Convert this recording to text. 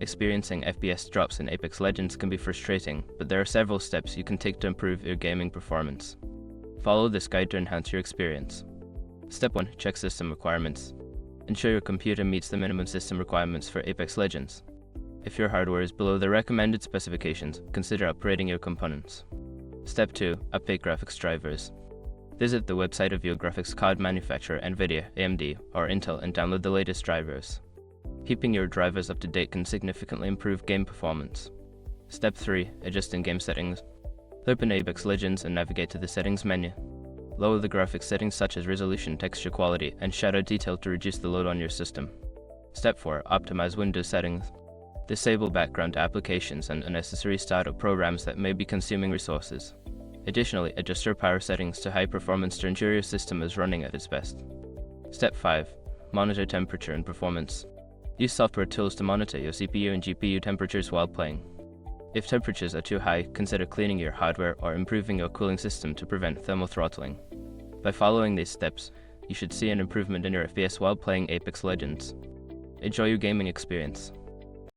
Experiencing FPS drops in Apex Legends can be frustrating, but there are several steps you can take to improve your gaming performance. Follow this guide to enhance your experience. Step 1. Check system requirements. Ensure your computer meets the minimum system requirements for Apex Legends. If your hardware is below the recommended specifications, consider upgrading your components. Step 2. Update graphics drivers. Visit the website of your graphics card manufacturer, NVIDIA, AMD, or Intel, and download the latest drivers. Keeping your drivers up to date can significantly improve game performance. Step 3. Adjust in-game settings. Open Apex Legends and navigate to the settings menu. Lower the graphics settings such as resolution, texture quality, and shadow detail to reduce the load on your system. Step 4. Optimize Windows settings. Disable background applications and unnecessary startup programs that may be consuming resources. Additionally, adjust your power settings to high performance to ensure your system is running at its best. Step 5. Monitor temperature and performance. Use software tools to monitor your CPU and GPU temperatures while playing. If temperatures are too high, consider cleaning your hardware or improving your cooling system to prevent thermal throttling. By following these steps, you should see an improvement in your FPS while playing Apex Legends. Enjoy your gaming experience.